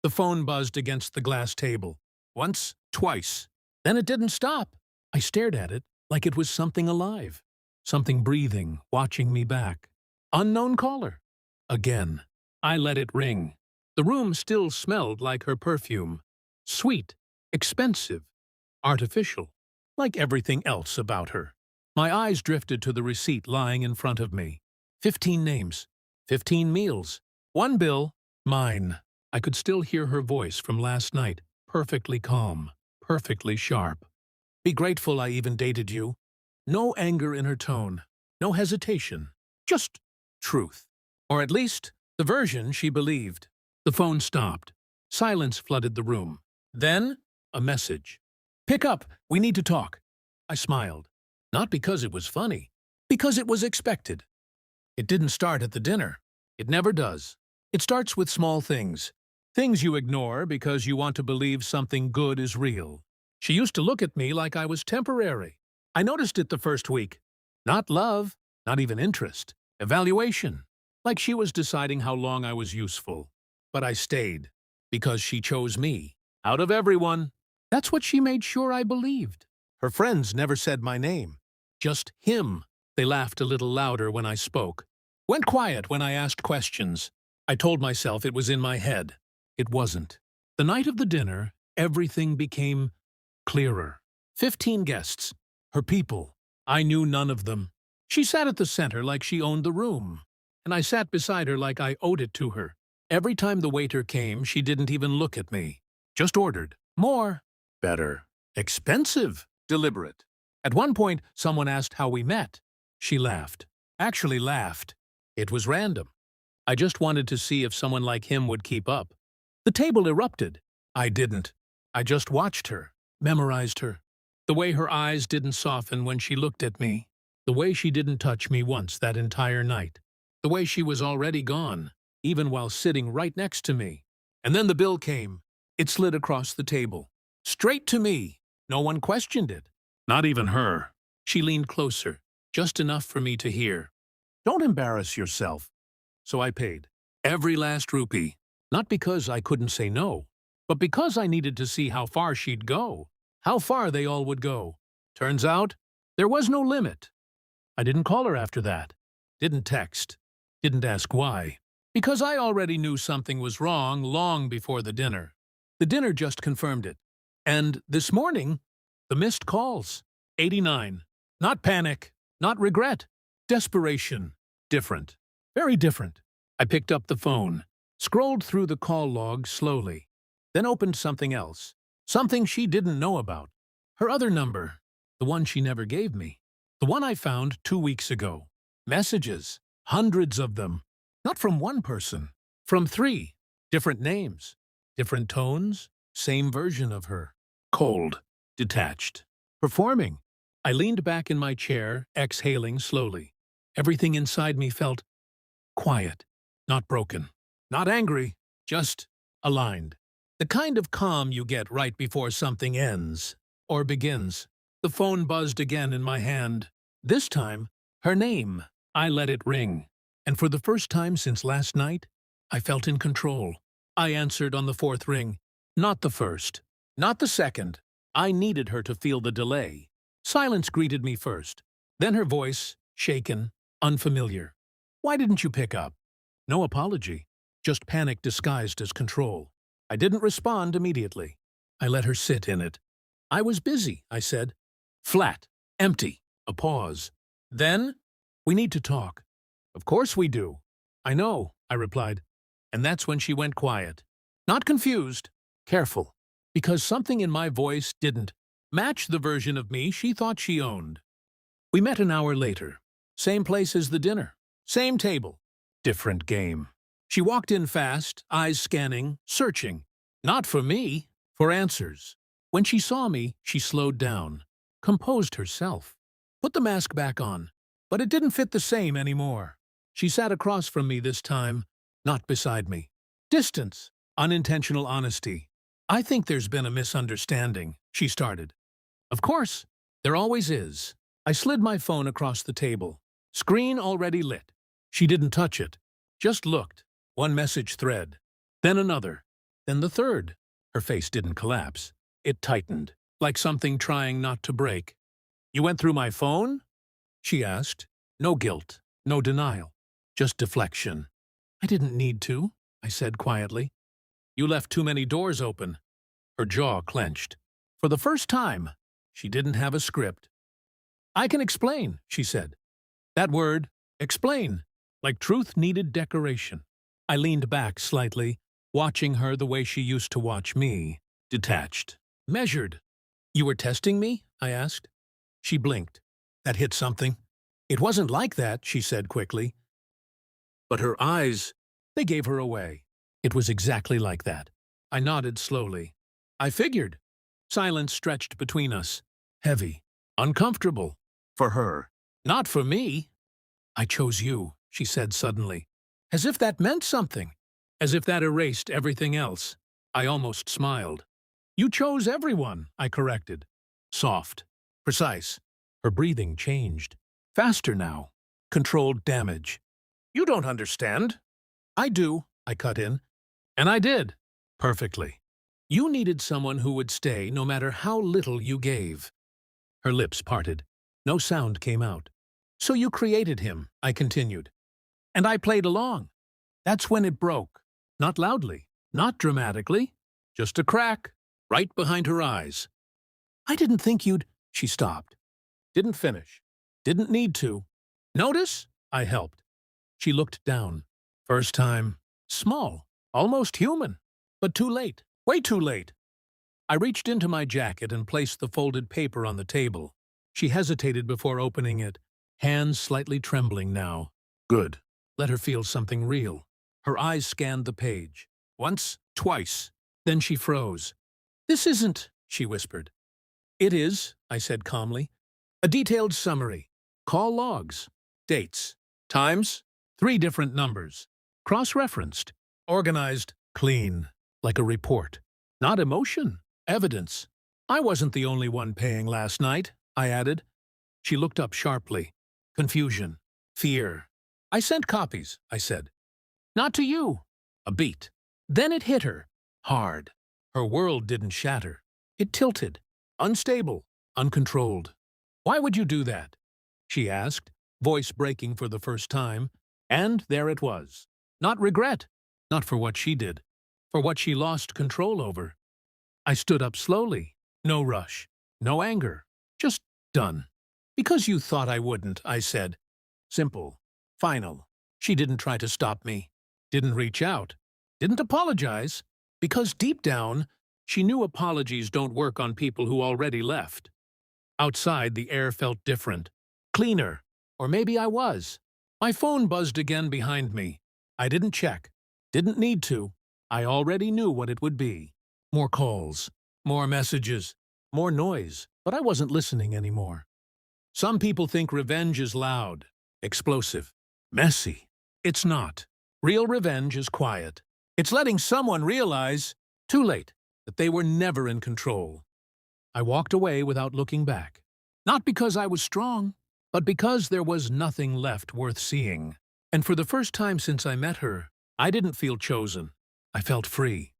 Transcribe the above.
The phone buzzed against the glass table. Once, twice. Then it didn't stop. I stared at it like it was something alive. Something breathing, watching me back. Unknown caller. Again. I let it ring. The room still smelled like her perfume. Sweet, expensive, artificial, like everything else about her. My eyes drifted to the receipt lying in front of me. 15 names, 15 meals, one bill, mine. I could still hear her voice from last night, perfectly calm, perfectly sharp. Be grateful I even dated you. No anger in her tone, no hesitation, just truth. Or at least, the version she believed. The phone stopped. Silence flooded the room. Then, a message. Pick up, we need to talk. I smiled. Not because it was funny, because it was expected. It didn't start at the dinner. It never does. It starts with small things. Things you ignore because you want to believe something good is real. She used to look at me like I was temporary. I noticed it the first week. Not love, not even interest. Evaluation. Like she was deciding how long I was useful. But I stayed. Because she chose me. Out of everyone. That's what she made sure I believed. Her friends never said my name. Just him. They laughed a little louder when I spoke. Went quiet when I asked questions. I told myself it was in my head. It wasn't. The night of the dinner, everything became clearer. 15 guests. Her people. I knew none of them. She sat at the center like she owned the room. And I sat beside her like I owed it to her. Every time the waiter came, she didn't even look at me. Just ordered. More. Better. Expensive. Deliberate. At one point, someone asked how we met. She laughed. Actually laughed. It was random. I just wanted to see if someone like him would keep up. The table erupted. I didn't. I just watched her, memorized her. The way her eyes didn't soften when she looked at me. The way she didn't touch me once that entire night. The way she was already gone, even while sitting right next to me. And then the bill came. It slid across the table. Straight to me. No one questioned it. Not even her. She leaned closer, just enough for me to hear. Don't embarrass yourself. So I paid. Every last rupee. Not because I couldn't say no, but because I needed to see how far she'd go. How far they all would go. Turns out, there was no limit. I didn't call her after that. Didn't text. Didn't ask why. Because I already knew something was wrong long before the dinner. The dinner just confirmed it. And this morning, the missed calls. 89. Not panic. Not regret. Desperation. Different. Very different. I picked up the phone. Scrolled through the call log slowly. Then opened something else. Something she didn't know about. Her other number. The one she never gave me. The one I found 2 weeks ago. Messages. Hundreds of them. Not from one person. From 3. Different names. Different tones. Same version of her. Cold. Detached. Performing. I leaned back in my chair, exhaling slowly. Everything inside me felt quiet. Not broken. Not angry. Just aligned. The kind of calm you get right before something ends. Or begins. The phone buzzed again in my hand. This time, her name. I let it ring. And for the first time since last night, I felt in control. I answered on the 4th ring. Not the first. Not the second. I needed her to feel the delay. Silence greeted me first. Then her voice, shaken, unfamiliar. Why didn't you pick up? No apology. Just panic disguised as control. I didn't respond immediately. I let her sit in it. I was busy, I said. Flat. Empty. A pause. Then, we need to talk. Of course we do. I know, I replied. And that's when she went quiet. Not confused. Careful. Because something in my voice didn't match the version of me she thought she owned. We met an hour later. Same place as the dinner. Same table. Different game. She walked in fast, eyes scanning, searching. Not for me, for answers. When she saw me, she slowed down, composed herself. Put the mask back on, but it didn't fit the same anymore. She sat across from me this time, not beside me. Distance, unintentional honesty. I think there's been a misunderstanding, she started. Of course, there always is. I slid my phone across the table. Screen already lit. She didn't touch it. Just looked. One message thread. Then another. Then the third. Her face didn't collapse. It tightened, like something trying not to break. "You went through my phone?" she asked. No guilt, no denial, just deflection. "I didn't need to," I said quietly. "You left too many doors open." Her jaw clenched. For the first time, she didn't have a script. "I can explain," she said. That word, explain, like truth needed decoration. I leaned back slightly, watching her the way she used to watch me, detached, measured. "You were testing me?" I asked. She blinked. That hit something. "It wasn't like that," she said quickly. But her eyes, they gave her away. It was exactly like that. I nodded slowly. "I figured." Silence stretched between us. Heavy. Uncomfortable. For her. Not for me. "I chose you," she said suddenly. As if that meant something. As if that erased everything else. I almost smiled. "You chose everyone," I corrected. Soft. Precise. Her breathing changed. Faster now. Controlled damage. "You don't understand." "I do," I cut in. And I did. Perfectly. "You needed someone who would stay no matter how little you gave." Her lips parted. No sound came out. "So you created him," I continued. "And I played along." That's when it broke. Not loudly, not dramatically, just a crack, right behind her eyes. "I didn't think you'd—" She stopped. Didn't finish. Didn't need to. "Notice?" I helped. She looked down. First time. Small. Almost human. But too late. Way too late. I reached into my jacket and placed the folded paper on the table. She hesitated before opening it, hands slightly trembling now. Good. Let her feel something real. Her eyes scanned the page. Once, twice. Then she froze. "This isn't," she whispered. "It is," I said calmly. "A detailed summary. Call logs. Dates. Times. 3 different numbers. Cross-referenced. Organized. Clean. Like a report. Not emotion. Evidence. I wasn't the only one paying last night," I added. She looked up sharply. Confusion. Fear. "I sent copies," I said. "Not to you." A beat. Then it hit her. Hard. Her world didn't shatter. It tilted. Unstable. Uncontrolled. "Why would you do that?" she asked, voice breaking for the first time. And there it was. Not regret. Not for what she did. For what she lost control over. I stood up slowly. No rush. No anger. Just done. "Because you thought I wouldn't," I said. Simple. Final. She didn't try to stop me. Didn't reach out. Didn't apologize. Because deep down, she knew apologies don't work on people who already left. Outside, the air felt different. Cleaner. Or maybe I was. My phone buzzed again behind me. I didn't check. Didn't need to. I already knew what it would be. More calls. More messages. More noise. But I wasn't listening anymore. Some people think revenge is loud, explosive, messy. It's not. Real revenge is quiet. It's letting someone realize, too late, that they were never in control. I walked away without looking back. Not because I was strong, but because there was nothing left worth seeing. And for the first time since I met her, I didn't feel chosen. I felt free.